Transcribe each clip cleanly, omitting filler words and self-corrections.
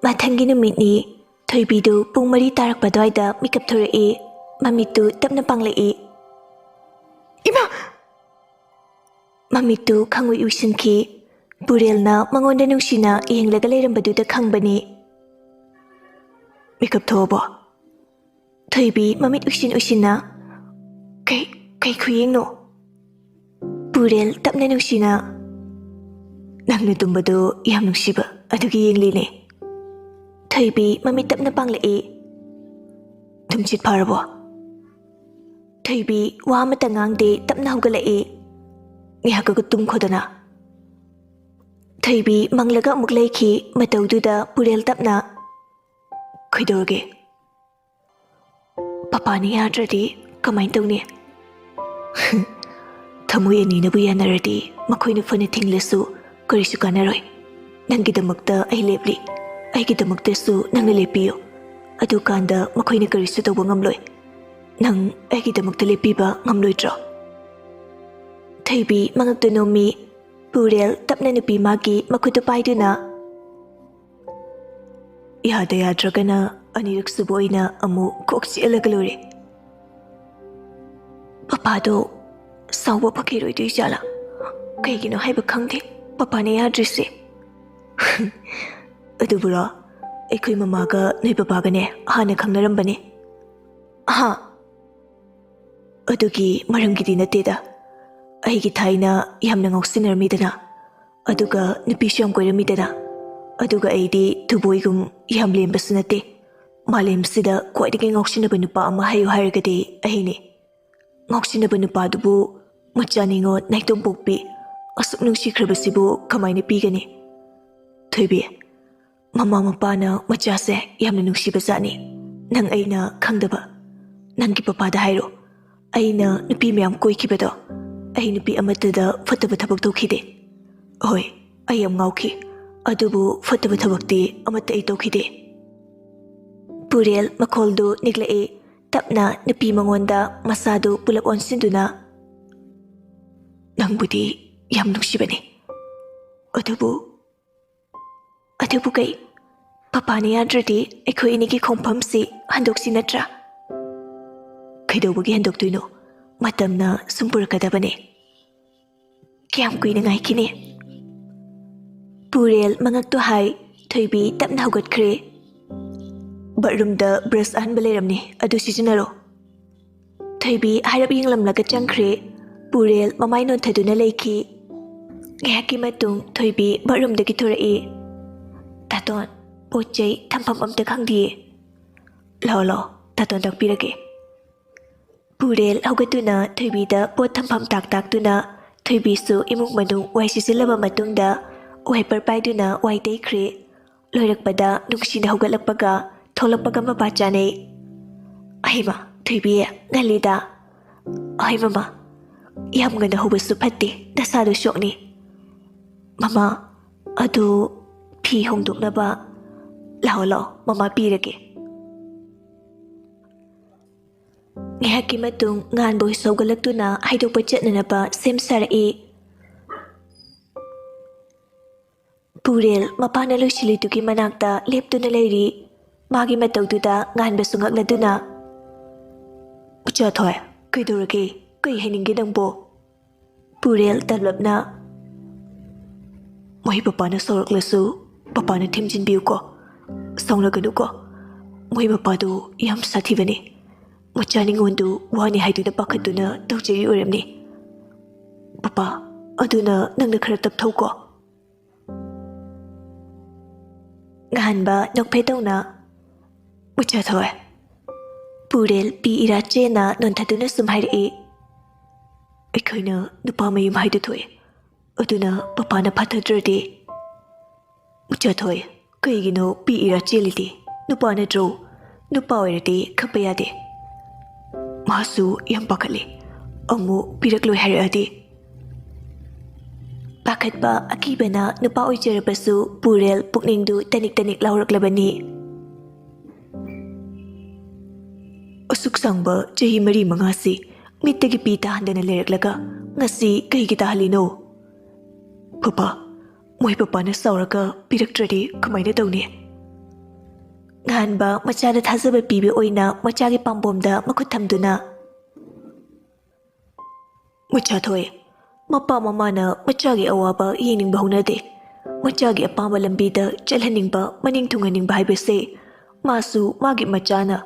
ꯃꯊꯪꯒꯤ ꯅꯨꯃꯤꯠꯅꯤ ꯊꯣꯏꯕꯤꯗꯨ ꯄꯨꯡ 4 ꯇꯥꯔꯛꯄ ꯑꯗꯨꯋꯥꯏꯗ ꯃꯤꯀꯞ ꯊꯣꯔꯛꯏ ꯃꯃꯤꯠꯇꯨ ꯇꯞꯅ ꯄꯥꯡꯂꯛꯏ ꯏꯃꯥ ꯃꯃꯤꯠꯇꯨ ꯈꯪꯎꯏ ꯎꯏꯁꯤꯟꯈꯤ ꯄꯨꯔꯦꯜꯅ ꯃꯉꯣꯟꯗ ꯅꯨꯡꯁꯤꯅ ꯌꯦꯡꯂꯒ ꯂꯩꯔꯝꯕꯗꯨꯗ ꯈꯪꯕꯅꯤ ꯃꯤꯀꯞ ꯊꯣꯛꯑꯕꯣ ꯊꯣꯏꯕꯤ ꯃꯃꯤꯠ ꯎꯏꯁꯤꯟꯅ ꯀꯩ ꯈꯨꯌꯦꯡꯅꯣ ꯄꯨꯔꯦꯜ ꯇꯞꯅ ꯅꯨꯡꯁꯤꯅ ꯅꯪꯅ ꯇꯨꯝꯕꯗꯣ ꯌꯥꯝ ꯅꯨꯡꯁꯤꯕ ꯑꯗꯨꯒꯤ ꯌꯦꯡꯂꯤꯅꯦ ꯊꯣꯏꯕꯤ ꯃꯃꯤꯠ ꯇꯞꯅ ꯄꯥꯡꯂꯛꯏ ꯇꯨꯝꯁꯤꯠ ꯐꯥꯔꯕꯣ ꯊꯣꯏꯕꯤ ꯋꯥ ꯑꯃꯇ ꯉꯥꯡꯗꯦ ꯇꯞꯅ ꯍꯧꯒꯠꯂꯛꯏ ꯉꯥꯏꯍꯥꯛꯀ ꯇꯨꯝꯈꯣꯗꯅ ꯊꯣꯏꯕꯤ ꯃꯪꯂꯒ ꯑꯃꯨꯛ ꯂꯩꯈꯤ ꯃꯇꯧꯗꯨꯗ ꯄꯨꯔꯦꯜ ꯇꯞꯅ ꯀꯩꯗꯧꯔꯒꯦ ꯄꯄꯥꯅ ꯌꯥꯗ꯭ꯔꯗꯤ ꯀꯃꯥꯏꯅ ꯇꯧꯅꯤ ꯊꯃꯣꯏ ꯑꯅꯤꯅꯕꯨ ꯌꯥꯅꯔꯗꯤ ꯃꯈꯣꯏꯅ ꯐꯅ ꯊꯤꯡꯂꯁꯨ ꯀꯔꯤꯁꯨ ꯀꯥꯟꯅꯔꯣꯏ ꯅꯪꯒꯤꯗꯃꯛꯇ ꯑꯩ ꯂꯦꯞꯂꯤ ꯑꯩꯒꯤꯗꯃꯛꯇꯁꯨ ꯅꯪꯅ ꯂꯦꯞꯄꯤꯌꯨ ꯑꯗꯨꯀꯥꯟꯗ ꯃꯈꯣꯏꯅ ꯀꯔꯤꯁꯨ ꯇꯧꯕ ꯉꯝꯂꯣꯏ ꯅꯪ ꯑꯩꯒꯤꯗꯃꯛꯇ ꯂꯦꯞꯄꯤꯕ ꯉꯝꯂꯣꯏꯗ꯭ꯔꯣ ꯊꯣꯏꯕꯤ ꯃꯉꯛꯇꯨ ꯅꯣꯝꯃꯤ ꯄꯨꯔꯦꯜ ꯇꯞꯅ ꯅꯨꯄꯤ ꯃꯥꯒꯤ ꯃꯈꯨꯠꯇꯨ ꯄꯥꯏꯗꯨꯅ ꯌꯥꯗ꯭ꯔꯒꯅ ꯑꯅꯤꯔꯛ ꯁꯨꯕ ꯑꯣꯏꯅ ꯑꯃꯨꯛ ꯀꯣꯛ ꯆꯤꯛꯍꯜꯂꯒ ꯂꯣꯏꯔꯦ ꯄꯄꯥꯗꯣ ꯁꯥꯎꯕ ꯐꯈꯤꯔꯣꯏꯗꯣꯏ ꯖꯥꯠꯂꯥ ꯀꯩꯒꯤꯅꯣ ꯍꯥꯏꯕ ꯈꯪꯗꯦ ꯄꯄꯥꯅ ꯌꯥꯗ꯭ꯔꯤꯁꯦ ꯑꯗꯨꯕꯨꯔꯣ ꯑꯩꯈꯣꯏ ꯃꯃꯥꯒ ꯅꯣꯏ ꯄꯄꯥꯒꯅꯦ ꯍꯥꯟꯅ ꯈꯪꯅꯔꯝꯕꯅꯦ ꯍꯥ ꯑꯗꯨꯒꯤ ꯃꯔꯝꯒꯤꯗꯤ ꯅꯠꯇꯦꯗ ꯑꯩꯒꯤ ꯊꯥꯏꯅ ꯌꯥꯝꯅ ꯉꯥꯎꯁꯤꯟꯅꯔꯝꯃꯤꯗꯅ ꯑꯗꯨꯒ ꯅꯨꯄꯤꯁꯨ ꯌꯥꯝ ꯀꯣꯏꯔꯝꯃꯤꯗꯅ ꯑꯗꯨꯒ ꯑꯩꯗꯤ ꯊꯨꯕꯣꯏꯒꯨꯝ ꯌꯥꯝ ꯂꯦꯝꯕꯁꯨ ꯅꯠꯇꯦ ꯃꯥꯂꯦꯝꯁꯤꯗ ꯈ꯭ꯋꯥꯏꯗꯒꯤ ꯉꯥꯎꯁꯤꯟꯅꯕ ꯅꯨꯄꯥ ꯑꯃ ꯍꯥꯏꯌꯨ ꯍꯥꯏꯔꯒꯗꯤ ꯑꯩꯅꯦ ꯉꯥꯎꯁꯤꯟꯅꯕ ꯅꯨꯄꯥꯗꯨꯕꯨ ꯃꯆꯥ ꯅꯤꯉꯣꯜ ꯅꯥꯏꯇꯣꯝ ꯄꯣꯛꯄꯤ ꯑꯁꯨꯛ ꯅꯨꯡꯁꯤꯈ꯭ꯔꯕꯁꯤꯕꯨ ꯀꯃꯥꯏꯅ ꯄꯤꯒꯅꯤ ꯊꯣꯏꯕꯤ ꯃꯃꯥ ꯃꯄꯥꯅ ꯃꯆꯥꯁꯦ ꯌꯥꯝꯅ ꯅꯨꯡꯁꯤꯕꯖꯥꯠꯅꯤ ꯅꯪ ꯑꯩꯅ ꯈꯪꯗꯕ ꯅꯪꯒꯤ ꯄꯄꯥꯗ ꯍꯥꯏꯔꯣ ꯑꯩꯅ ꯅꯨꯄꯤ ꯃꯌꯥꯝ ꯀꯣꯏꯈꯤꯕꯗꯣ ꯑꯩ ꯅꯨꯄꯤ ꯑꯃꯠꯇꯗ ꯐꯠꯇꯕ ꯊꯕꯛ ꯇꯧꯈꯤꯗꯦ ꯍꯣꯏ ꯑꯩ ꯌꯥꯝ ꯉꯥꯎꯈꯤ ꯑꯗꯨꯕꯨ ꯐꯠꯇꯕ ꯊꯕꯛꯇꯤ ꯑꯃꯠꯇ ꯑꯩ ꯇꯧꯈꯤꯗꯦ ꯄꯨꯔꯦꯜ ꯃꯈꯣꯜꯗꯨ ꯅꯤꯛꯂꯛꯏ ꯇꯞꯅ ꯅꯨꯄꯤ ꯃꯉꯣꯟꯗ ꯃꯁꯥꯗꯨ ꯄꯨꯂꯞ ꯑꯣꯟꯁꯤꯟꯗꯨꯅ ꯅꯪꯕꯨꯗꯤ ꯌꯥꯝ ꯅꯨꯡꯁꯤꯕꯅꯤ ꯑꯗꯨꯕꯨ ꯀꯩ ꯄꯄꯥꯅ ꯌꯥꯗ꯭ꯔꯗꯤ ꯑꯩꯈꯣꯏ ꯑꯅꯤꯒꯤ ꯈꯣꯡꯐꯝꯁꯤ ꯍꯟꯗꯣꯛꯁꯤ ꯅꯠꯇ꯭ꯔꯥ ꯀꯩꯗꯧꯕꯒꯤ ꯍꯟꯗꯣꯛꯇꯣꯏꯅꯣ ꯃꯇꯝꯅ ꯁꯨꯝ ꯄꯨꯔꯛꯀꯗꯕꯅꯦ ꯀꯌꯥꯝ ꯀꯨꯏꯅ ꯉꯥꯏꯈꯤꯅꯤ ꯄꯨꯔꯦꯜ ꯃꯉꯛꯇꯨ ꯍꯥꯏ ꯊꯣꯏꯕꯤ ꯇꯞꯅ ꯍꯧꯒꯠꯈ꯭ꯔꯦ ꯕꯥꯠꯔꯨꯝꯗ ꯕ꯭ꯔꯁ ꯑꯍꯟꯕ ꯂꯩꯔꯝꯅꯤ ꯑꯗꯨ ꯁꯤꯖꯤꯟꯅꯔꯣ ꯊꯣꯏꯕꯤ ꯍꯥꯏꯔꯞ ꯌꯦꯡꯂꯝꯂꯒ ꯆꯪꯈ꯭ꯔꯦ ꯄꯨꯔꯦꯜ ꯃꯃꯥꯏ ꯅꯣꯟꯊꯗꯨꯅ ꯂꯩꯈꯤ ꯉꯥꯏꯍꯥꯛꯀꯤ ꯃꯇꯨꯡ ꯊꯣꯏꯕꯤ ꯕꯥꯠꯔꯨꯝꯗꯒꯤ ꯊꯣꯔꯛꯏ ꯇꯥꯇꯣꯟ ꯄꯣꯠ ꯆꯩ ꯊꯝꯐꯝ ꯑꯝꯇ ꯈꯪꯗꯤꯌꯦ ꯂꯥꯛꯑꯣ ꯇꯥꯇꯣꯟ ꯇꯥꯛꯄꯤꯔꯒꯦ ꯄꯨꯔꯦꯜ ꯍꯧꯒꯠꯇꯨꯅ ꯊꯣꯏꯕꯤꯗ ꯄꯣꯠ ꯊꯝꯐꯝ ꯇꯥꯛꯇꯨꯅ ꯊꯣꯏꯕꯤꯁꯨ ꯏꯃꯨꯡ ꯃꯅꯨꯡ ꯋꯥꯏ ꯁꯤꯠꯆꯤꯜꯂꯕ ꯃꯇꯨꯡꯗ ꯋꯥꯏꯄꯔ ꯄꯥꯏꯗꯨꯅ ꯋꯥꯏ ꯇꯩꯈ꯭ꯔꯦ ꯂꯣꯏꯔꯛꯄꯗ ꯅꯨꯡꯁꯤꯅ ꯍꯧꯒꯠꯂꯛꯄꯒ ꯊꯣꯛꯂꯛꯄꯒ ꯃꯄꯥ ꯆꯥꯅꯩ ꯑꯍꯩꯃ ꯊꯣꯏꯕꯤ ꯉꯜꯂꯤꯗ ꯑꯍꯩ ꯃꯃꯥ ꯌꯥꯝ ꯉꯟꯅ ꯍꯧꯕꯁꯨ ꯐꯠꯇꯦ ꯅꯁꯥꯗꯣ ꯁꯣꯛꯅꯤ ꯃꯃꯥ ꯑꯗꯨ ꯐꯤ ꯍꯣꯡꯗꯣꯛꯅꯕ ꯂꯥꯛꯑꯣ ꯃꯃꯥ ꯄꯤꯔꯒꯦ ꯉꯥꯏꯍꯥꯛꯀꯤ ꯃꯇꯨꯡ ꯉꯥꯟꯕ ꯍꯧꯒꯠꯂꯛꯇꯨꯅ ꯍꯥꯏꯗꯣꯛꯄ ꯆꯠꯅꯅꯕ ꯁꯦꯝ ꯁꯥꯔꯛꯏ ꯄꯨꯔꯦꯜ ꯃꯄꯥꯅ ꯂꯣꯏꯁꯤꯜꯂꯤꯗꯨꯒꯤ ꯃꯅꯥꯛꯇ ꯂꯦꯞꯇꯨꯅ ꯂꯩꯔꯤ ꯃꯥꯒꯤ ꯃꯇꯧꯗꯨꯗ ꯉꯥꯟꯕꯁꯨ ꯉꯛꯂꯗꯨꯅ ꯏꯆꯥꯊꯣꯏ ꯀꯩꯗꯧꯔꯒꯦ ꯀꯩ ꯍꯥꯏꯅꯤꯡꯒꯦ ꯅꯪꯕꯣ ꯄꯨꯔꯦꯜ ꯇꯂꯞꯅ ꯃꯣꯏ ꯄꯄꯥꯅ ꯁꯥꯎꯔꯛꯂꯁꯨ ꯄꯄꯥꯅ ꯊꯦꯝꯖꯤꯟꯕꯤꯌꯨꯀꯣ ꯁꯥꯎꯅꯒꯅꯨꯀꯣ ꯃꯣꯏ ꯃꯄꯥꯗꯨ ꯌꯥꯝ ꯁꯥꯊꯤꯕꯅꯤ ꯃꯆꯥ ꯅꯤꯉꯣꯟꯗꯨ ꯋꯥꯅꯤ ꯍꯥꯏꯗꯨꯅ ꯄꯥꯈꯠꯇꯨꯅ ꯇꯧꯖꯔꯤ ꯑꯣꯏꯔꯝꯅꯤ ꯄꯄꯥ ꯑꯗꯨꯅ ꯅꯪꯅ ꯈꯔ ꯇꯞꯊꯧꯀꯣ ꯉꯍꯥꯟꯕ ꯅꯣꯛꯐꯦ ꯇꯧꯅ ꯏꯆꯥꯊꯣꯏ ꯄꯨꯔꯦꯜ ꯄꯤ ꯏꯔꯥ ꯆꯦꯅ ꯅꯣꯟꯊꯗꯨꯅ ꯁꯨꯝ ꯍꯥꯏꯔꯛꯏ ꯑꯩꯈꯣꯏꯅ ꯅꯨꯄꯥ ꯃꯌꯨꯝ ꯍꯥꯏꯗꯨ ꯊꯣꯛꯑꯦ ꯑꯗꯨꯅ ꯄꯄꯥꯅ ꯐꯥꯊꯗ꯭ꯔꯗꯤ ꯏꯆꯥꯊꯣꯏ ꯀꯩꯒꯤꯅꯣ ꯄꯤ ꯏꯔꯥ ꯆꯦꯜꯂꯤꯗꯤ ꯅꯨꯄꯥ ꯅꯠꯇ꯭ꯔꯣ ꯅꯨꯄꯥ ꯑꯣꯏꯔꯗꯤ ꯈꯞꯄ ꯌꯥꯗꯦ ꯃꯥꯁꯨ ꯌꯥꯝ ꯄꯥꯈꯠꯂꯤ ꯑꯃꯨꯛ ꯄꯤꯔꯛꯂꯣꯏ ꯍꯥꯏꯔꯛꯑꯗꯤ ꯄꯥꯈꯠꯄ ꯑꯀꯤꯕꯅ ꯅꯨꯄꯥ ꯑꯣꯏꯖꯔꯕꯁꯨ ꯄꯨꯔꯦꯜ ꯄꯨꯛꯅꯤꯡꯗꯨ ꯇꯅꯤꯛ ꯇꯅꯤꯛ ꯂꯥꯎꯔꯛꯂꯕꯅꯤ ꯑꯁꯨꯛ ꯁꯥꯡꯕ ꯆꯍꯤ 4-5ꯁꯤ ꯃꯤꯠꯇꯒꯤ ꯄꯤ ꯇꯥꯍꯟꯗꯅ ꯂꯩꯔꯛꯂꯒ ꯉꯁꯤ ꯀꯩꯒꯤ ꯇꯥꯍꯜꯂꯤꯅꯣ ꯄꯄꯥ ꯃꯣꯏ ꯄꯄꯥꯅ ꯁꯥꯎꯔꯒ ꯄꯤꯔꯛꯇ꯭ꯔꯗꯤ ꯀꯃꯥꯏꯅ ꯇꯧꯅꯤ ꯉꯥꯟꯕ ꯃꯆꯥꯗ ꯊꯥꯖꯕ ꯄꯤꯕ ꯑꯣꯏꯅ ꯃꯆꯥꯒꯤ ꯄꯥꯝꯕꯣꯝꯗ ꯃꯈꯨꯠ ꯊꯝꯗꯨꯅ ꯃꯆꯥ ꯊꯣꯛꯑꯦ ꯃꯄꯥ ꯃꯃꯥꯅ ꯃꯆꯥꯒꯤ ꯑꯋꯥꯕ ꯌꯦꯡꯅꯤꯡꯕ ꯍꯧꯅꯗꯦ ꯃꯆꯥꯒꯤ ꯑꯄꯥꯝꯕ ꯂꯝꯕꯤꯗ ꯆꯠꯍꯟꯅꯤꯡꯕ ꯃꯅꯤꯡ ꯊꯨꯡꯍꯟꯅꯤꯡꯕ ꯍꯥꯏꯕꯁꯦ ꯃꯥꯁꯨ ꯃꯥꯒꯤ ꯃꯆꯥꯅ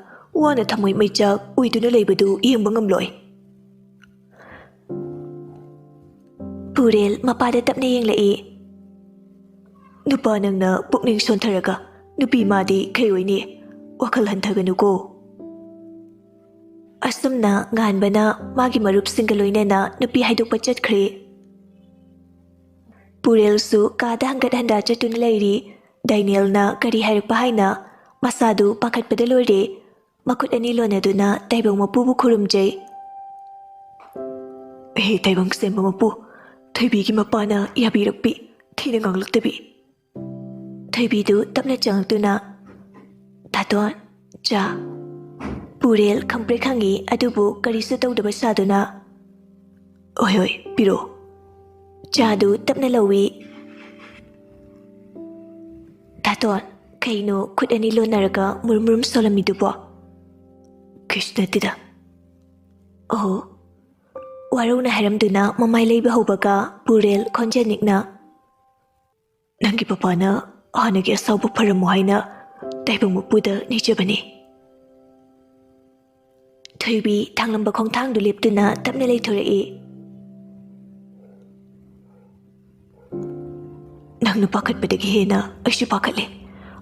ꯋꯥꯅ ꯊꯃꯣꯏ ꯃꯩꯆꯥꯛ ꯑꯣꯏꯗꯨꯅ ꯂꯩꯕꯗꯨ ꯌꯦꯡꯕ ꯉꯝꯂꯣꯏ ꯄꯨꯔꯦꯜ ꯃꯄꯥꯗ ꯇꯞꯅ ꯌꯦꯡꯂꯛꯏ ꯅꯨꯄꯥ ꯅꯪꯅ ꯄꯨꯛꯅꯤꯡ ꯁꯣꯟꯊꯔꯒ ꯅꯨꯄꯤ ꯃꯥꯗꯤ ꯀꯩꯑꯣꯏꯅꯤ ꯋꯥꯈꯜ ꯍꯟꯊꯒꯅꯨꯀꯣ ꯑꯁꯨꯝꯅ ꯉꯥꯟꯕꯅ ꯃꯥꯒꯤ ꯃꯔꯨꯞꯁꯤꯡꯒ ꯂꯣꯏꯅꯅ ꯅꯨꯄꯤ ꯍꯥꯏꯗꯣꯛꯄ ꯆꯠꯈ꯭ꯔꯦ ꯄꯨꯔꯦꯜꯁꯨ ꯀꯥꯗ ꯍꯪꯒꯠ ꯍꯟꯗꯥ ꯆꯠꯇꯨꯅ ꯂꯩꯔꯤ ꯗꯥꯏꯅꯦꯜꯅ ꯀꯔꯤ ꯍꯥꯏꯔꯛꯄ ꯍꯥꯏꯅ ꯃꯁꯥꯗꯨ ꯄꯥꯈꯠꯄꯗ ꯂꯣꯏꯔꯦ ꯃꯈꯨꯠ ꯑꯅꯤ ꯂꯣꯟꯅꯗꯨꯅ ꯇꯥꯏꯕꯪ ꯃꯄꯨꯕꯨ ꯈꯨꯔꯨꯝꯖꯩ ꯍꯦ ꯇꯥꯏꯕꯪ ꯁꯦꯝꯕ ꯃꯄꯨ ꯊꯣꯏꯕꯤꯒꯤ ꯃꯄꯥꯅ ꯌꯥꯕꯤꯔꯛꯄꯤ ꯊꯤꯅ ꯉꯥꯡꯂꯛꯇꯕꯤ ꯊꯣꯏꯕꯤꯗꯨ ꯇꯞꯅ ꯆꯪꯉꯛꯇꯨꯅ ꯇꯥꯇꯣꯟ ꯆꯥ ꯄꯨꯔꯦꯜ ꯈꯪꯄ꯭ꯔꯦꯛ ꯈꯪꯉꯤ ꯑꯗꯨꯕꯨ ꯀꯔꯤꯁꯨ ꯇꯧꯗꯕ ꯁꯥꯗꯨꯅ ꯍꯣꯏ ꯍꯣꯏ ꯄꯤꯔꯣ ꯆꯥꯗꯨ ꯇꯞꯅ ꯂꯧꯏ ꯇꯥꯇꯣꯟ ꯀꯩꯅꯣ ꯈꯨꯠ ꯑꯅꯤ ꯂꯣꯟꯅꯔꯒ ꯃꯨꯔꯨꯝ ꯃꯨꯔꯨꯝ ꯁꯣꯜꯂꯝꯃꯤꯗꯨꯕꯣ ꯀꯩꯁꯨ ꯅꯠꯇꯦꯗ ꯑꯣ ꯋꯥꯔꯧꯅ ꯍꯥꯏꯔꯝꯗꯨꯅ ꯃꯃꯥꯏ ꯂꯩꯕ ꯍꯧꯕꯒ ꯄꯨꯔꯦꯜ ꯈꯣꯟꯖꯦꯜꯅꯤꯛꯅ ꯅꯪꯒꯤ ꯄꯄꯥꯅ ꯍꯥꯟꯅꯒꯤ ꯑꯁꯥꯎꯕ ꯐꯔꯝꯃꯣ ꯍꯥꯏꯅ ꯇꯥꯏꯕꯪ ꯃꯄꯨꯗ ꯅꯤꯖꯕꯅꯤ ꯊꯣꯏꯕꯤ ꯊꯥꯡꯂꯝꯕ ꯈꯣꯡꯊꯥꯡꯗꯨ ꯂꯦꯞꯇꯨꯅ ꯇꯞꯅ ꯂꯩꯊꯣꯔꯛꯏ ꯅꯪꯅ ꯄꯥꯈꯠꯄꯗꯒꯤ ꯍꯦꯟꯅ ꯑꯩꯁꯨ ꯄꯥꯈꯠꯂꯦ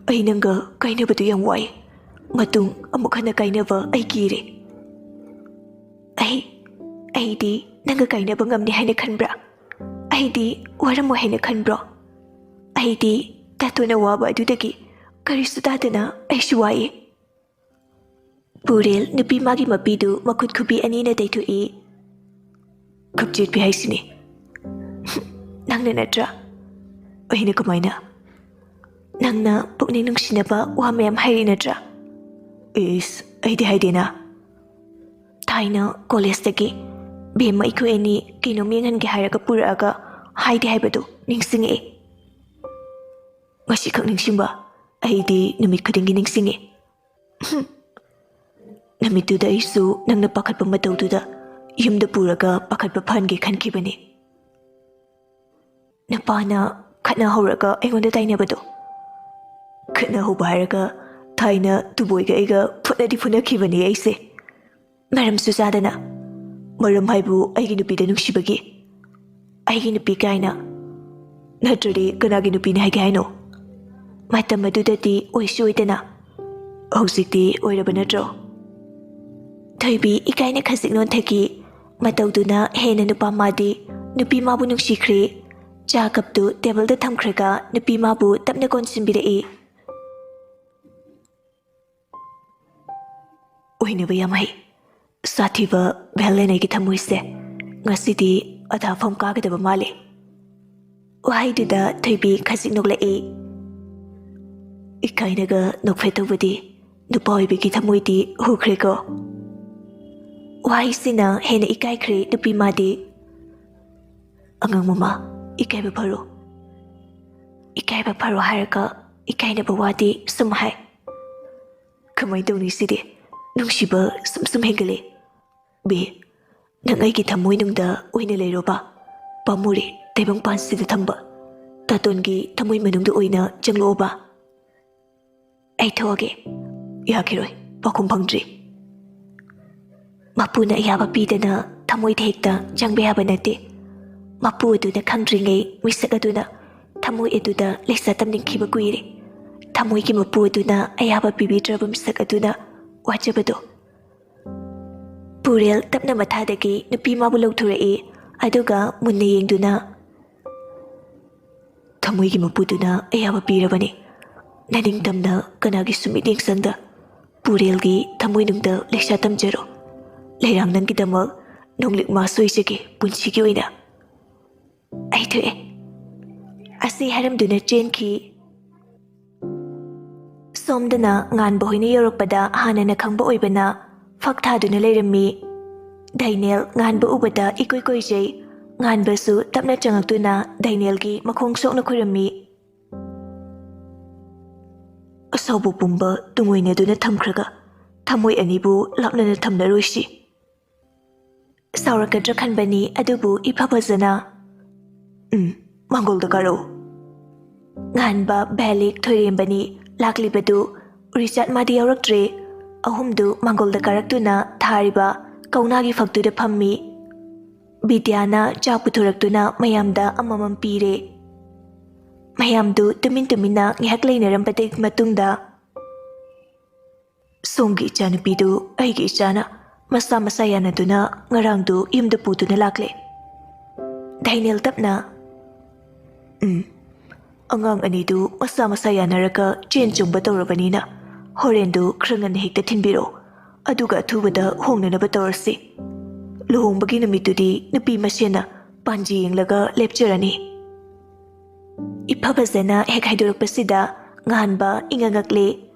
ꯑꯩ ꯅꯪꯒ ꯀꯥꯏꯅꯕꯗꯨ ꯌꯥꯝ ꯋꯥꯏ ꯃꯇꯨꯡ ꯑꯃꯨꯛ ꯍꯟꯅ ꯀꯥꯏꯅꯕ ꯑꯩ ꯀꯤꯔꯦ ꯑꯩꯗꯤ ꯅꯪꯒ ꯀꯥꯏꯅꯕ ꯉꯝꯅꯤ ꯍꯥꯏꯅ ꯈꯟꯕ꯭ꯔꯥ ꯑꯩꯗꯤ ꯋꯥꯔꯝꯃꯣꯏ ꯍꯥꯏꯅ ꯈꯟꯕ꯭ꯔꯣ ꯑꯩꯗꯤ ꯇꯥꯇꯣꯟꯅ ꯋꯥꯕ ꯑꯗꯨꯗꯒꯤ ꯀꯔꯤꯁꯨ ꯇꯥꯗꯅ ꯑꯩꯁꯨ ꯋꯥꯏꯌꯦ ꯄꯨꯔꯦꯜ ꯅꯨꯄꯤ ꯃꯥꯒꯤ ꯃꯄꯤꯗꯨ ꯃꯈꯨꯠ ꯈꯨꯕꯤ ꯑꯅꯤꯅ ꯇꯩꯊꯣꯛꯏ ꯀꯞꯆꯦꯠꯄꯤ ꯍꯥꯏꯁꯤꯅꯤ ꯅꯪꯅ ꯅꯠꯇ꯭ꯔꯥ ꯑꯩꯅ ꯀꯃꯥꯏꯅ ꯅꯪꯅ ꯄꯨꯛꯅꯤꯡ ꯅꯨꯡꯁꯤꯅꯕ ꯋꯥ ꯃꯌꯥꯝ ꯍꯥꯏꯔꯤ ꯅꯠꯇ꯭ꯔꯥ ꯏꯁ ꯑꯩꯗꯤ ꯍꯥꯏꯗꯦꯅ ꯊꯥꯏꯅ ꯀꯣꯂꯦꯖꯇꯒꯤ ꯕꯦꯝꯃ ꯑꯩꯈꯣꯏ ꯑꯅꯤ ꯀꯩꯅꯣꯝ ꯌꯦꯡꯍꯟꯒꯦ ꯍꯥꯏꯔꯒ ꯄꯨꯔꯛꯑꯒ ꯍꯥꯏꯗꯦ ꯍꯥꯏꯕꯗꯨ ꯅꯤꯡꯁꯤꯡꯉꯛꯑꯦ ꯉꯁꯤꯈꯛ ꯅꯤꯡꯁꯤꯡꯕ ꯑꯩꯗꯤ ꯅꯨꯃꯤꯠ ꯈꯨꯗꯤꯡꯒꯤ ꯅꯤꯡꯁꯤꯡꯉꯤ ꯅꯨꯃꯤꯠꯇꯨꯗ ꯑꯩꯁꯨ ꯅꯪꯅ ꯄꯥꯈꯠꯄ ꯃꯇꯧꯗꯨꯗ ꯌꯨꯝꯗ ꯄꯨꯔꯒ ꯄꯥꯈꯠꯄ ꯐꯍꯟꯒꯦ ꯈꯟꯈꯤꯕꯅꯤ ꯅꯨꯄꯥꯅ ꯈꯠꯅꯍꯧꯔꯒ ꯑꯩꯉꯣꯟꯗ ꯇꯥꯏꯅꯕꯗꯣ ꯈꯠꯅꯍꯧꯕ ꯍꯥꯏꯔꯒ ꯊꯥꯏꯅ ꯇꯨꯕꯣꯏꯒ ꯑꯩꯒ ꯐꯨꯠꯅꯗꯤ ꯐꯨꯅꯈꯤꯕꯅꯤ ꯑꯩꯁꯦ ꯃꯔꯝꯁꯨ ꯆꯥꯗꯅ ꯃꯔꯝ ꯍꯥꯏꯕꯨ ꯑꯩꯒꯤ ꯅꯨꯄꯤꯗ ꯅꯨꯡꯁꯤꯕꯒꯤ ꯑꯩꯒꯤ ꯅꯨꯄꯤ ꯀꯥꯏꯅ ꯅꯠꯇ꯭ꯔꯗꯤ ꯀꯅꯥꯒꯤ ꯅꯨꯄꯤꯅꯤ ꯍꯥꯏꯒꯦ ꯍꯥꯏꯅꯣ ꯃꯇꯝ ꯑꯗꯨꯗꯗꯤ ꯑꯣꯏꯁꯨ ꯑꯣꯏꯗꯅ ꯍꯧꯖꯤꯛꯇꯤ ꯑꯣꯏꯔꯕ ꯅꯠꯇ꯭ꯔꯣ ꯊꯣꯏꯕꯤ ꯏꯀꯥꯏꯅ ꯈꯖꯤꯛ ꯅꯣꯟꯊꯈꯤ ꯃꯇꯧꯗꯨꯅ ꯍꯦꯟꯅ ꯅꯨꯄꯥ ꯃꯥꯗꯤ ꯅꯨꯄꯤ ꯃꯥꯕꯨ ꯅꯨꯡꯁꯤꯈ꯭ꯔꯦ ꯆꯥ ꯀꯞꯇꯨ ꯇꯦꯕꯜꯗ ꯊꯝꯈ꯭ꯔꯒ ꯅꯨꯄꯤ ꯃꯥꯕꯨ ꯇꯞꯅ ꯀꯣꯟꯁꯤꯟꯕꯤꯔꯛꯏ ꯑꯣꯏꯅꯕ ꯌꯥꯝ ꯍꯩ ꯁꯥꯊꯤꯕ ꯚꯦꯂꯦꯟ ꯑꯩꯒꯤ ꯊꯃꯣꯏꯁꯦ ꯉꯁꯤꯗꯤ ꯑꯊꯥꯐꯝ ꯀꯥꯒꯗꯕ ꯃꯥꯜꯂꯤ ꯋꯥꯍꯩꯗꯨꯗ ꯊꯣꯏꯕꯤ ꯈꯖꯤꯛ ꯅꯣꯛꯂꯛꯏ ꯏꯀꯥꯏꯅꯒ ꯅꯣꯛꯐꯦꯠ ꯇꯧꯕꯗꯤ ꯅꯨꯄꯥ ꯑꯣꯏꯕꯒꯤ ꯊꯃꯣꯏꯗꯤ ꯍꯨꯈ꯭ꯔꯦꯀꯣ ꯋꯥꯍꯩꯁꯤꯅ ꯍꯦꯟꯅ ꯏꯀꯥꯏꯈ꯭ꯔꯦ ꯅꯨꯄꯤ ꯃꯥꯗꯤ ꯑꯉꯥꯡ ꯃꯃꯥ ꯏꯀꯥꯏꯕ ꯐꯔꯣ ꯏꯀꯥꯏꯕ ꯐꯔꯣ ꯍꯥꯏꯔꯒ ꯏꯀꯥꯏꯅꯕ ꯋꯥꯗꯤ ꯁꯨꯝ ꯍꯥꯏ ꯀꯃꯥꯏꯅ ꯇꯧꯅꯤ ꯁꯤꯗꯤ ꯅꯨꯡꯁꯤꯕ ꯁꯨꯝ ꯍꯦꯟꯒꯠꯂꯦ ꯕꯦ ꯅꯪ ꯑꯩꯒꯤ ꯊꯃꯣꯏꯅꯨꯡꯗ ꯑꯣꯏꯅ ꯂꯩꯔꯣꯕ ꯄꯥꯝꯃꯨꯔꯦ ꯇꯥꯏꯕꯪꯄꯥꯟꯁꯤꯗ ꯊꯝꯕ ꯇꯥꯇꯣꯟꯒꯤ ꯊꯃꯣꯏ ꯃꯅꯨꯡꯗ ꯑꯣꯏꯅ ꯆꯪꯂꯛꯑꯣꯕ ꯑꯩ ꯊꯣꯛꯑꯒꯦ ꯌꯥꯈꯤꯔꯣꯏ ꯄꯥꯎꯈꯨꯝ ꯐꯪꯗ꯭ꯔꯤ ꯃꯄꯨꯅ ꯑꯌꯥꯕ ꯄꯤꯗꯅ ꯊꯃꯣꯏꯗ ꯍꯦꯛꯇ ꯆꯪꯕ ꯌꯥꯕ ꯅꯠꯇꯦ ꯃꯄꯨ ꯑꯗꯨꯅ ꯈꯪꯗ꯭ꯔꯤꯉꯩ ꯃꯤꯁꯛ ꯑꯗꯨꯅ ꯊꯃꯣꯏ ꯑꯗꯨꯗ ꯂꯩꯆꯠ ꯇꯝꯅꯤꯡꯈꯤꯕ ꯀꯨꯏꯔꯦ ꯊꯃꯣꯏꯒꯤ ꯃꯄꯨ ꯑꯗꯨꯅ ꯑꯌꯥꯕ ꯄꯤꯕꯤꯗ꯭ꯔꯕ ꯃꯤꯁꯛ ꯑꯗꯨꯅ ꯋꯥꯖꯕꯗꯣ ꯄꯨꯔꯦꯜ ꯇꯞꯅ ꯃꯊꯥꯗꯒꯤ ꯅꯨꯄꯤ ꯃꯥꯕꯨ ꯂꯧꯊꯣꯔꯛꯏ ꯑꯗꯨꯒ ꯃꯨꯟꯅ ꯌꯦꯡꯗꯨꯅ ꯊꯃꯣꯏꯒꯤ ꯃꯄꯨꯗꯨꯅ ꯑꯌꯥꯕ ꯄꯤꯔꯕꯅꯤ ꯅꯅꯤꯡꯇꯝꯅ ꯀꯅꯥꯒꯤꯁꯨ ꯃꯤꯠꯌꯦꯡ ꯆꯪꯗ ꯄꯨꯔꯦꯜꯒꯤ ꯊꯃꯣꯏꯅꯨꯡꯗ ꯂꯩꯁꯥ ꯇꯝꯖꯔꯣ ꯂꯩꯔꯥꯡ ꯅꯪꯒꯤꯗꯃꯛ ꯅꯣꯡꯂꯤꯛ ꯃꯥ ꯁꯣꯏꯖꯒꯦ ꯄꯨꯟꯁꯤꯒꯤ ꯑꯣꯏꯅ ꯑꯩ ꯊꯣꯛꯑꯦ ꯑꯁꯤ ꯍꯥꯏꯔꯝꯗꯨꯅ ꯆꯦꯟꯈꯤ ꯁꯣꯝꯗꯅ ꯉꯥꯟꯕ ꯍꯣꯏꯅ ꯌꯧꯔꯛꯄꯗ ꯍꯥꯟꯅꯅ ꯈꯪꯕ ꯑꯣꯏꯕꯅ ꯐꯛ ꯊꯥꯗꯨꯅ ꯂꯩꯔꯝꯃꯤ ꯗꯥꯏꯅꯦꯜ ꯉꯥꯟꯕ ꯎꯕꯗ ꯏꯀꯣꯏ ꯀꯣꯏꯖꯩ ꯉꯥꯟꯕꯁꯨ ꯇꯞꯅ ꯆꯪꯉꯛꯇꯨꯅ ꯗꯥꯏꯅꯦꯜꯒꯤ ꯃꯈꯣꯡ ꯁꯣꯛꯅ ꯈꯨꯔꯝꯃꯤ ꯑꯁꯥꯎꯕ ꯄꯨꯝꯕ ꯇꯨꯡꯑꯣꯏꯅꯗꯨꯅ ꯊꯝꯈ꯭ꯔꯒ ꯊꯃꯣꯏ ꯑꯅꯤꯕꯨ ꯂꯥꯞꯅꯅ ꯊꯝꯅꯔꯣꯏꯁꯤ. ꯁꯥꯎꯔꯛꯀꯗ꯭ꯔꯥ ꯈꯟꯕꯅꯤ ꯑꯗꯨꯕꯨ ꯏꯐ ꯐꯖꯅ ꯃꯥꯡꯒꯣꯜꯗ ꯀꯥꯔꯛꯎ. ꯉꯥꯟꯕ ꯚꯦꯂꯤꯛ ꯊꯣꯏꯔꯦꯝꯕꯅꯤ ꯂꯥꯛꯂꯤꯕꯗꯨ ꯔꯤꯆꯥꯔꯠ ꯃꯥꯗꯤ ꯌꯥꯎꯔꯛꯇ꯭ꯔꯦ. ꯑꯍꯨꯝꯗꯨ ꯃꯥꯡꯒꯣꯜꯗ ꯀꯥꯔꯛꯇꯨꯅ ꯊꯥꯔꯤꯕ ꯀꯧꯅꯥꯒꯤ ꯐꯛꯇꯨꯗ ꯐꯝꯃꯤ. ꯕꯤꯗ꯭ꯌꯥꯅ ꯆꯥꯛ ꯄꯨꯊꯣꯔꯛꯇꯨꯅ ꯃꯌꯥꯝꯗ ꯑꯃꯃꯝ ꯄꯤꯔꯦ. ꯃꯌꯥꯝꯗꯨ ꯇꯨꯃꯤꯟ ꯇꯨꯃꯤꯟꯅ ꯉꯥꯏꯍꯥꯛ ꯂꯩꯅꯔꯝꯕꯗꯒꯤ ꯃꯇꯨꯡꯗ ꯁꯣꯝꯒꯤ ꯏꯆꯥꯅꯨꯄꯤꯗꯨ ꯑꯩꯒꯤ ꯏꯆꯥꯅ ꯃꯁꯥ ꯃꯁꯥ ꯌꯥꯅꯗꯨꯅ ꯉꯔꯥꯡꯗꯨ ꯌꯨꯝꯗ ꯄꯨꯗꯨꯅ ꯂꯥꯛꯂꯦ. ꯗꯥꯏꯅꯦꯜ ꯇꯞꯅ ꯑꯉꯥꯡ ꯑꯅꯤꯗꯨ ꯃꯁꯥ ꯃꯁꯥ ꯌꯥꯅꯔꯒ ꯆꯦꯟ ꯆꯣꯡꯕ ꯇꯧꯔꯕꯅꯤꯅ ꯍꯣꯔꯦꯟꯗꯨ ꯈꯔ ꯉꯟꯅ ꯍꯦꯛꯇ ꯊꯤꯟꯕꯤꯔꯛꯑꯣ. ꯑꯗꯨꯒ ꯑꯊꯨꯕꯗ ꯍꯣꯡꯅꯅꯕ ꯇꯧꯔꯁꯤ. ꯂꯨꯍꯣꯡꯕꯒꯤ ꯅꯨꯃꯤꯠꯇꯨꯗꯤ ꯅꯨꯄꯤ ꯃꯁꯦꯟꯅ ꯄꯥꯟꯖꯤ ꯌꯦꯡꯂꯒ ꯂꯦꯞꯆꯔꯅꯤ. ꯏꯐ ꯐꯖꯅ ꯍꯦꯛ ꯍꯥꯏꯗꯣꯔꯛꯄꯁꯤꯗ ꯉꯥꯟꯕ ꯏꯉꯉꯛꯂꯦ.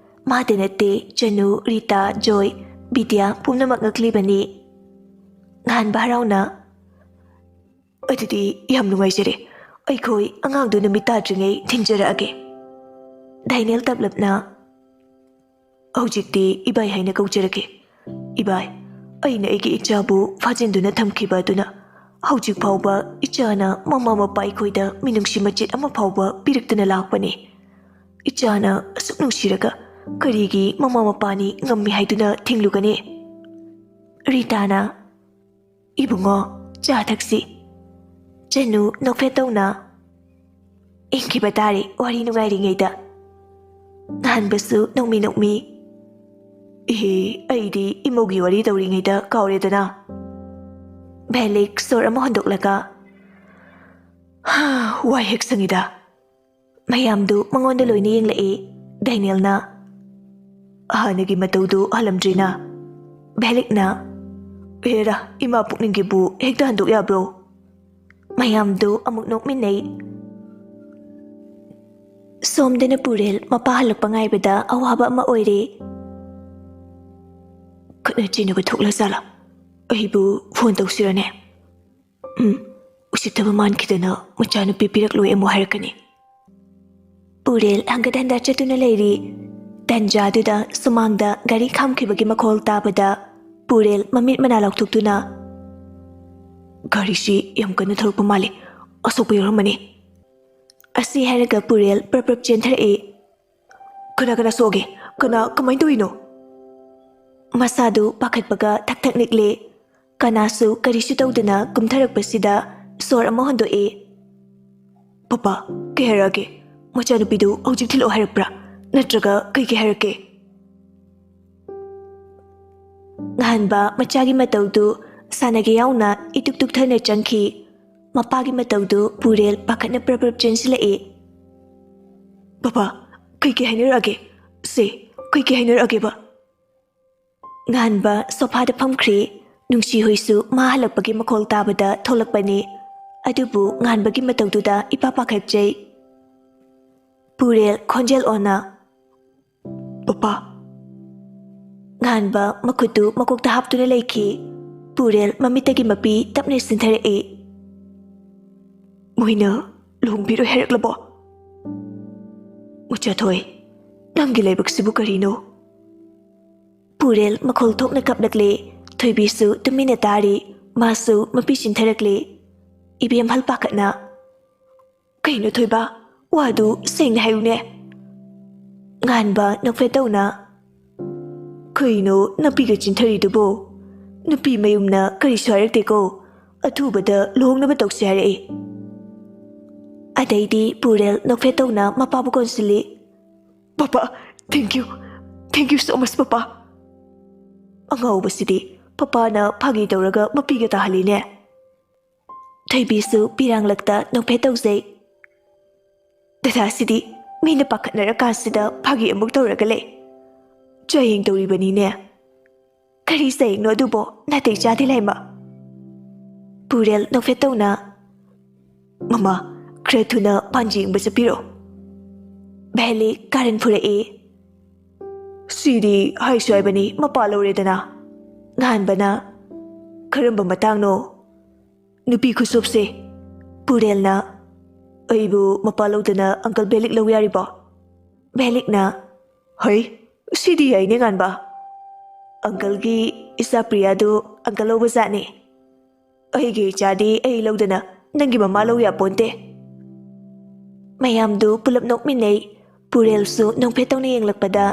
ꯃꯥꯗ ꯅꯠꯇꯦ, ꯆꯅꯨ, ꯔꯤꯇꯥ, ꯖꯣꯏ, ꯕꯤꯗ꯭ꯌꯥ ꯄꯨꯝꯅꯃꯛ ꯉꯛꯂꯤꯕꯅꯤ. ꯉꯥꯟꯕ ꯍꯔꯥꯎꯅ ꯑꯗꯨꯗꯤ ꯌꯥꯝ ꯅꯨꯡꯉꯥꯏꯖꯔꯦ. ꯑꯩꯈꯣꯏ ꯑꯉꯥꯡꯗꯨ ꯅꯨꯃꯤꯠ ꯇꯥꯗ꯭ꯔꯤꯉꯩ ꯊꯤꯟꯖꯔꯛꯑꯒꯦ. ꯗꯥꯏꯅꯦꯜ ꯇꯞꯂꯞꯅ ꯍꯧꯖꯤꯛꯇꯤ ꯏꯕꯥꯏ ꯍꯥꯏꯅ ꯀꯧꯖꯔꯒꯦ. ꯏꯕꯥꯏ, ꯑꯩꯅ ꯑꯩꯒꯤ ꯏꯆꯥꯕꯨ ꯐꯥꯖꯤꯟꯗꯨꯅ ꯊꯝꯈꯤꯕ ꯑꯗꯨꯅ ꯍꯧꯖꯤꯛ ꯐꯥꯎꯕ ꯏꯆꯥꯅ ꯃꯃꯥ ꯃꯄꯥ ꯑꯩꯈꯣꯏꯗ ꯃꯤꯅꯨꯡꯁꯤ ꯃꯆꯦꯠ ꯑꯃ ꯐꯥꯎꯕ ꯄꯤꯔꯛꯇꯨꯅ ꯂꯥꯛꯄꯅꯤ. ꯏꯆꯥꯅ ꯑꯁꯨꯛ ꯅꯨꯡꯁꯤꯔꯒ ꯀꯔꯤꯒꯤ ꯃꯃꯥ ꯃꯄꯥꯅꯤ ꯉꯝꯃꯤ ꯍꯥꯏꯗꯨꯅ ꯊꯤꯡꯂꯨꯒꯅꯤ? ꯔꯤꯇꯥꯅ ꯏꯕꯨꯡꯉꯣ, ꯆꯥ ꯊꯛꯁꯤ. ꯆꯅꯨ ꯅꯣꯛꯐꯦꯠ ꯇꯧꯅ ꯏꯪꯈꯤꯕ ꯇꯥꯔꯦ ꯋꯥꯔꯤ ꯅꯨꯡꯉꯥꯏꯔꯤꯉꯩꯗ. ꯉꯥꯟꯕꯁꯨ ꯅꯣꯛꯃꯤ ꯅꯣꯛꯃꯤ. ꯑꯩꯗꯤ ꯏꯃꯧꯒꯤ ꯋꯥꯔꯤ ꯇꯧꯔꯤꯉꯩꯗ ꯀꯥꯎꯔꯦꯗꯅ. ꯚꯦꯂꯤꯛ ꯁꯣꯔ ꯑꯃ ꯍꯣꯟꯗꯣꯛꯂꯒ ꯋꯥꯏ ꯍꯦꯛ ꯁꯪꯉꯤꯗ. ꯃꯌꯥꯝꯗꯨ ꯃꯉꯣꯟꯗ ꯂꯣꯏꯅ ꯌꯦꯡꯂꯛꯏ. ꯗꯥꯏꯅꯦꯜꯅ ꯍꯥꯟꯅꯒꯤ ꯃꯇꯧꯗꯨ ꯍꯜꯂꯝꯗ꯭ꯔꯤꯅ. ꯚꯦꯂꯤꯛꯅ ꯍꯦꯔꯥ, ꯏꯃꯥ ꯄꯨꯛꯅꯤꯡꯒꯤꯕꯨ ꯍꯦꯛꯇ ꯍꯟꯗꯣꯛ ꯌꯥꯕ꯭ꯔꯣ? ꯃꯌꯥꯝꯗꯨ ꯑꯃꯨꯛ ꯅꯣꯛꯃꯤꯟꯅꯩ. ꯁꯣꯝꯗꯅ ꯄꯨꯔꯦꯜ ꯃꯄꯥ ꯍꯜꯂꯛꯄ ꯉꯥꯏꯕꯗ ꯑꯋꯥꯕ ꯑꯃ ꯑꯣꯏꯔꯦ. ꯈꯠꯅ ꯆꯩꯅꯕ ꯊꯣꯛꯂꯖꯥꯠꯂꯥ? ꯑꯩꯕꯨ ꯐꯣꯟ ꯇꯧꯁꯤꯔꯅꯦ? ꯎꯁꯤꯠꯇꯕ ꯃꯥꯟꯈꯤꯗꯅ ꯃꯆꯥꯅꯨꯄꯤ ꯄꯤꯔꯛꯂꯣꯏ ꯑꯃꯨꯛ ꯍꯥꯏꯔꯛꯀꯅꯤ. ꯄꯨꯔꯦꯜ ꯍꯪꯒꯠ ꯍꯟꯗꯥ ꯆꯠꯇꯨꯅ ꯂꯩꯔꯤ. ꯇꯟꯖꯥꯗꯨꯗ ꯁꯨꯃꯥꯡꯗ ꯒꯥꯔꯤ ꯈꯥꯝꯈꯤꯕꯒꯤ ꯃꯈꯣꯜ ꯇꯥꯕꯗ ꯄꯨꯔꯦꯜ ꯃꯃꯤꯠ ꯃꯅꯥ ꯂꯥꯎꯊꯣꯛꯇꯨꯅ ꯒꯥꯔꯤꯁꯤ ꯌꯥꯝ ꯀꯟꯅ ꯊꯧꯔꯛꯄ ꯃꯥꯜꯂꯤ. ꯑꯁꯣꯛꯄ ꯌꯥꯎꯔꯝꯃꯅꯤ. ꯑꯁꯤ ꯍꯥꯏꯔꯒ ꯄꯨꯔꯦꯜ ꯄ꯭ꯔꯞ ꯆꯦꯟꯊꯔꯛꯏ. ꯀꯅꯥ ꯁꯣꯛꯑꯒꯦ? ꯀꯃꯥꯏꯅ ꯇꯧꯔꯤꯅꯣ? ꯃꯁꯥꯗꯨ ꯄꯥꯈꯠꯄꯒ ꯊꯛ ꯊꯛ ꯅꯤꯛꯂꯦ. ꯀꯅꯥꯁꯨ ꯀꯔꯤꯁꯨ ꯇꯧꯗꯅ ꯀꯨꯝꯊꯔꯛꯄꯁꯤꯗ ꯁꯣꯔ ꯑꯃ ꯍꯣꯟꯗꯣꯛꯏ. ꯄꯄꯥ, ꯀꯩ ꯍꯥꯏꯔꯛꯑꯒꯦ? ꯃꯆꯥꯅꯨꯄꯤꯗꯨ ꯍꯧꯖꯤꯛ ꯊꯤꯜꯂꯛꯑꯣ ꯍꯥꯏꯔꯛꯄ꯭ꯔꯥ? ꯅꯠꯇ꯭ꯔꯒ ꯀꯩ ꯍꯥꯏꯔꯛꯀꯦ? ꯉꯥꯟꯕ ꯃꯆꯥꯒꯤ ꯃꯇꯧꯗꯨ ꯁꯥꯟꯅꯒꯦ ꯌꯥꯎꯅ ꯏꯇꯨꯛ ꯇꯨꯛꯊꯅ ꯆꯪꯈꯤ. ꯃꯄꯥꯒꯤ ꯃꯇꯧꯗꯨ ꯄꯨꯔꯦꯜ ꯄꯥꯈꯠꯅ ꯄ꯭ꯔꯞ ꯆꯦꯟꯁꯤꯜꯂꯛꯏ. ꯄꯄꯥ, ꯀꯩ ꯍꯥꯏꯅꯔꯛꯑꯒꯦ? ꯀꯩ ꯍꯥꯏꯅꯔꯛꯑꯒꯦꯕ? ꯉꯥꯟꯕ ꯁꯣꯐꯥꯗ ꯐꯝꯈ꯭ꯔꯤ. ꯅꯨꯡꯁꯤꯍꯣꯏꯁꯨ ꯃꯥ ꯍꯜꯂꯛꯄꯒꯤ ꯃꯈꯣꯜ ꯇꯥꯕꯗ ꯊꯣꯛꯂꯛꯄꯅꯤ. ꯑꯗꯨꯕꯨ ꯉꯥꯟꯕꯒꯤ ꯃꯇꯧꯗꯨꯗ ꯏꯄꯥ ꯄꯥꯈꯠꯆꯩ. ꯄꯨꯔꯦꯜ ꯈꯣꯟꯖꯦꯜ ꯑꯣꯟꯅ ꯄꯄꯥ. ꯉꯥꯟꯕ ꯃꯈꯨꯠꯇꯨ ꯃꯀꯣꯛꯇ ꯍꯥꯞꯇꯨꯅ ꯂꯩꯈꯤ. ꯄꯨꯔꯦꯜ ꯃꯃꯤꯠꯇꯒꯤ ꯃꯄꯤ ꯇꯞꯅ ꯁꯤꯟꯊꯔꯛꯏ. ꯃꯣꯏꯅ ꯂꯨꯍꯣꯡꯕꯤꯔꯣꯏ ꯍꯥꯏꯔꯛꯂꯕꯣ? ꯃꯆꯥꯊꯣꯏ, ꯅꯪꯒꯤ ꯂꯥꯏꯕꯛꯁꯤꯕꯨ ꯀꯔꯤꯅꯣ? ꯄꯨꯔꯦꯜ ꯃꯈꯣꯜ ꯊꯣꯛꯅ ꯀꯞꯂꯛꯂꯦ. ꯊꯣꯏꯕꯤꯁꯨ ꯇꯨꯃꯤꯟꯅ ꯇꯥꯔꯤ. ꯃꯥꯁꯨ ꯃꯄꯤ ꯆꯤꯟꯊꯔꯛꯂꯦ. ꯏꯕꯦꯝꯍꯜ ꯄꯥꯈꯠꯅ ꯀꯩꯅꯣ ꯊꯣꯏꯕ? ꯋꯥꯗꯨ ꯁꯦꯡꯅ ꯍꯥꯏꯌꯨꯅꯦ. ꯉꯥꯟꯕ ꯅꯣꯛꯐꯦꯠ ꯇꯧꯅ ꯀꯩꯅꯣ ꯅꯨꯄꯤꯒ ꯆꯤꯟꯊꯔꯤꯗꯨꯕꯣ? ꯅꯨꯄꯤ ꯃꯌꯨꯝꯅ ꯀꯔꯤꯁꯨ ꯍꯥꯏꯔꯛꯇꯦꯀꯣ. ꯑꯊꯨꯕꯗ ꯂꯨꯍꯣꯡꯅꯕ ꯇꯧꯁꯤ ꯍꯥꯏꯔꯛꯏ. ꯑꯗꯩꯗꯤ ꯄꯨꯔꯦꯜ ꯅꯣꯛꯐꯦꯠ ꯇꯧꯅ ꯃꯄꯥꯕꯨ ꯀꯣꯟꯁꯤꯜꯂꯤ. Papa, thank you so much papa. ꯑꯉꯥꯎꯕꯁꯤꯗꯤ ꯄꯄꯥꯅ ꯐꯥꯒꯤ ꯇꯧꯔꯒ ꯃꯄꯤꯒ ꯇꯥꯍꯜꯂꯤꯅꯦ. ꯊꯣꯏꯕꯤꯁꯨ ꯄꯤꯔꯥꯡꯂꯛꯇ ꯅꯣꯛꯐꯦꯠ ꯇꯧꯖꯩ. ꯗꯗꯥꯁꯤꯗꯤ ꯃꯤꯅ ꯄꯥꯈꯠꯅꯔꯀꯥꯟꯁꯤꯗ ꯐꯥꯒꯤ ꯑꯃꯨꯛ ꯇꯧꯔꯒ ꯂꯩ. ꯆꯌꯦꯡ ꯇꯧꯔꯤꯕꯅꯤꯅꯦ. ꯀꯔꯤ ꯆꯌꯦꯡꯅꯣ ꯑꯗꯨꯕꯣ? ꯅꯥꯇꯩ ꯆꯥꯗꯦ ꯂꯥꯏꯃ. ꯄꯨꯔꯦꯜ ꯅꯣꯛꯐꯦꯠ ꯇꯧꯅ ꯃꯃꯥ, ꯈꯔ ꯊꯨꯅ ꯄꯥꯟꯖꯤ ꯌꯦꯡꯕ ꯆꯠꯄꯤꯔꯣ. ꯚꯦꯂꯤ ꯀꯥꯔꯟ ꯐꯨꯔꯛꯏ. ꯁꯤꯗꯤ ꯍꯥꯏꯁꯨ ꯍꯥꯏꯕꯅꯤ ꯃꯄꯥ ꯂꯧꯔꯦꯗꯅ. ꯉꯥꯟꯕꯅ ꯀꯔꯝꯕ ꯃꯇꯥꯡꯅꯣ? ꯅꯨꯄꯤ ꯈꯨꯁꯣꯞꯁꯦ. ꯄꯨꯔꯦꯜꯅ ꯑꯩꯕꯨ ꯃꯄꯥ ꯂꯧꯗꯅ ꯑꯪꯀꯜ ꯚꯦꯂꯤꯛ ꯂꯧ ꯌꯥꯔꯤꯕꯣ? ꯚꯦꯂꯤꯛꯅ เฮ้ยสิดีไอ้เนี่ยงานบ่อังเกิลกีอิสาปริยาดูอังเกิลโอบซานี่ไอ้กีจาดีไอ้เล่าเดนะนั่งกีมามาเล่าอย่าปนเตꯃꯌꯥꯝꯗꯨ ꯄꯨꯂꯞ ꯅꯣꯛꯃꯤꯟꯅꯩ꯫ ꯄꯨꯔꯦꯜꯁꯨ ꯅꯣꯡꯐꯦꯠ ꯇꯧꯅ ꯌꯦꯡꯂꯛꯄꯗ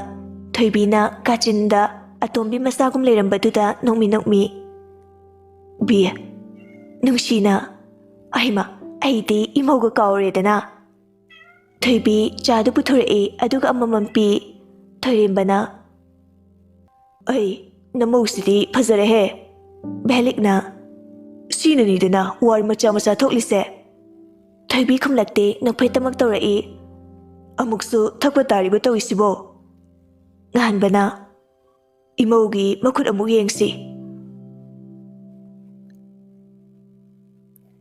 ꯊꯣꯏꯕꯤꯅ ꯀꯥꯆꯤꯟꯗ ꯑꯇꯣꯝꯕꯤ ꯃꯆꯥꯒꯨꯝ ꯂꯩꯔꯝꯕꯗꯨꯗ ꯅꯣꯛꯃꯤ꯫ ꯕꯤ ꯅꯨꯡꯁꯤꯅ ꯑꯩꯃ ꯑꯩꯗꯤ ꯏꯃꯧꯒ ꯀꯥꯎꯔꯦꯗꯅ꯫ ꯊꯣꯏꯕꯤ ꯆꯥꯗꯨ ꯄꯨꯊꯣꯔꯛꯏ ꯑꯗꯨꯒ ꯑꯃꯃꯝ ꯄꯤ꯫ ꯊꯣꯏꯔꯦꯝꯕꯅ ꯑꯩ ꯅꯃꯧꯁꯤꯗꯤ ꯐꯖꯔꯦꯍꯦ꯫ ꯚꯦꯂꯤꯛꯅ ꯁꯤꯅꯅꯤꯗꯅ ꯋꯥꯔ ꯃꯆꯥ ꯃꯆꯥ ꯊꯣꯛꯂꯤꯁꯦ꯫ ꯊꯣꯏꯕꯤ ꯈꯨꯝꯂꯛꯇꯦ ꯅꯣꯛꯐꯦꯠꯇꯃꯛ ꯇꯧꯔꯛꯏ꯫ ꯑꯃꯨꯛꯁꯨ ꯊꯛꯄ ꯇꯥꯔꯤꯕ ꯇꯧꯏꯁꯤꯕꯣ꯫ ꯉꯥꯟꯕꯅ ꯏꯃꯧꯒꯤ ꯃꯈꯨꯠ ꯑꯃꯨꯛ ꯌꯦꯡꯁꯤ꯫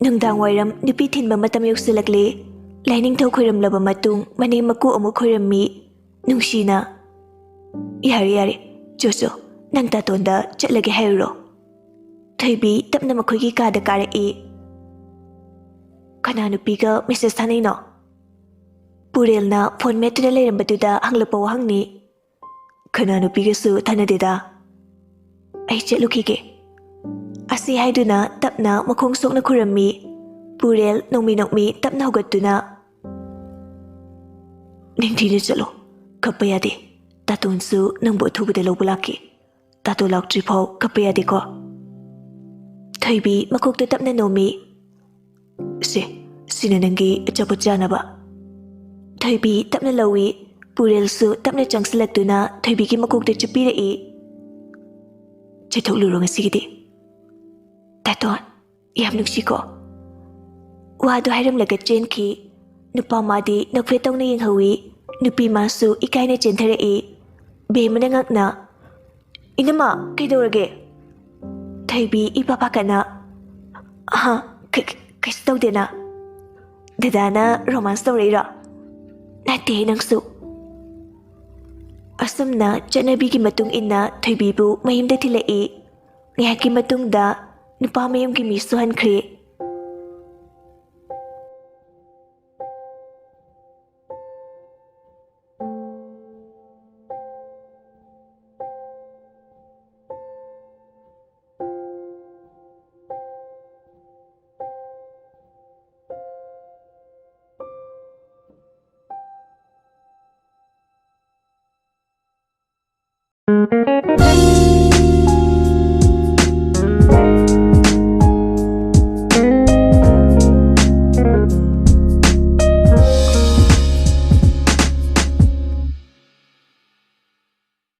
ꯅꯨꯡꯗꯥꯡꯋꯥꯏꯔꯝ ꯅꯨꯄꯤ ꯊꯤꯟꯕ ꯃꯇꯝ ꯌꯧꯁꯤꯜꯂꯛꯂꯦ꯫ ꯂꯥꯏꯅꯤꯡꯊꯧ ꯈꯣꯏꯔꯝꯂꯕ ꯃꯇꯨꯡ ꯃꯅꯦꯝ ꯃꯀꯨ ꯑꯃꯨꯛ ꯈꯣꯏꯔꯝꯃꯤ꯫ ꯅꯨꯡꯁꯤꯅ ꯌꯥꯔꯦ ꯆꯣ ꯅꯪ ꯇꯥꯇꯣꯟꯗ ꯆꯠꯂꯒꯦ ꯍꯥꯏꯔꯨꯔꯣ꯫ ꯊꯣꯏꯕꯤ ꯇꯞꯅ ꯃꯈꯣꯏꯒꯤ ꯀꯥꯗ ꯀꯥꯔꯛꯏ꯫ ꯀꯅꯥ ꯅꯨꯄꯤꯒ ꯃꯦꯁꯦꯁ ꯊꯥꯅꯩꯅꯣ? ꯄꯨꯔꯦꯜꯅ ꯐꯣꯟ ꯃꯦꯠꯇꯨꯅ ꯂꯩꯔꯝꯕꯗꯨꯗ ꯍꯪꯂꯛꯄ ꯋꯥꯍꯪꯅꯤ꯫ ꯀꯅꯥ ꯅꯨꯄꯤꯒꯁꯨ ꯊꯥꯅꯗꯦꯗ꯫ ꯑꯩ ꯆꯠꯂꯨꯈꯤꯒꯦ꯫ ꯑꯁꯤ ꯍꯥꯏꯗꯨꯅ ꯇꯞꯅ ꯃꯈꯣꯡ ꯁꯣꯛꯅ ꯈꯨꯔꯝꯃꯤ꯫ ꯄꯨꯔꯦꯜ ꯅꯣꯡꯃꯤ ꯇꯞꯅ ꯍꯧꯒꯠꯇꯨꯅ ꯅꯤꯡꯊꯤꯅ ꯆꯠꯂꯣ ꯀꯞꯄ ꯌꯥꯗꯦ꯫ ꯇꯥꯇꯣꯟꯁꯨ ꯅꯪꯕꯨ ꯑꯊꯨꯕꯗ ꯂꯧꯕ ꯂꯥꯛꯈꯤ꯫ ꯇꯥꯇꯣꯟ ꯂꯥꯛꯇ꯭ꯔꯤ ꯐꯥꯎ ꯀꯞꯄ ꯌꯥꯗꯦꯀꯣ꯫ ꯊꯣꯏꯕꯤ ꯃꯀꯣꯛꯇ ꯇꯞꯅ ꯅꯣꯝꯃꯤ꯫ ꯁꯤꯅ ꯅꯪꯒꯤ ꯑꯆꯥꯄꯣꯠ ꯆꯥꯅꯕ꯫ ꯊꯣꯏꯕꯤ ꯇꯞꯅ ꯂꯧꯏ꯫ ꯄꯨꯔꯦꯜꯁꯨ ꯇꯞꯅ ꯆꯪꯁꯤꯜꯂꯛꯇꯨꯅ ꯊꯣꯏꯕꯤꯒꯤ ꯃꯀꯣꯛꯇ ꯆꯨꯞꯄꯤꯔꯛꯏ꯫ ꯆꯠꯊꯣꯛꯂꯨꯔꯣ ꯉꯁꯤꯒꯤꯗꯤ꯫ ꯇꯥꯇꯣꯟ ꯌꯥꯝ ꯅꯨꯡꯁꯤꯀꯣ꯫ ꯋꯥꯗꯨ ꯍꯥꯏꯔꯝꯂꯒ ꯆꯦꯟꯈꯤ꯫ ꯅꯨꯄꯥ ꯃꯥꯗꯤ ꯅꯣꯛꯐꯦꯠ ꯇꯧꯅ ꯌꯦꯡꯍꯧꯏ꯫ ꯅꯨꯄꯤ ꯃꯥꯁꯨ ꯏꯀꯥꯏꯅ ꯆꯦꯟꯊꯔꯛꯏ꯫ ꯕꯦꯝꯃꯅ ꯉꯛꯅ ꯏꯅꯝꯃ ꯀꯩꯗꯧꯔꯒꯦ? ꯊꯣꯏꯕꯤ ꯏꯄꯥ ꯄꯥꯈꯠꯅ ꯀꯩꯁꯨ ꯇꯧꯗꯦꯅ꯫ ꯗꯗꯥꯅ ꯔꯣꯃꯥꯟꯁ ꯇꯧꯔꯛꯏꯔꯣ? ꯅꯠꯇꯦ ꯅꯪꯁꯨ꯫ ꯑꯁꯨꯝꯅ ꯆꯠꯅꯕꯤꯒꯤ ꯃꯇꯨꯡ ꯏꯟꯅ ꯊꯣꯏꯕꯤꯕꯨ ꯃꯌꯨꯝꯗ ꯊꯤꯜꯂꯛꯏ꯫ ꯉꯥꯏꯍꯥꯛꯀꯤ ꯃꯇꯨꯡꯗ ꯅꯨꯄꯥ ꯃꯌꯨꯝꯒꯤ ꯃꯤꯁꯨ ꯍꯟꯈ꯭ꯔꯦ꯫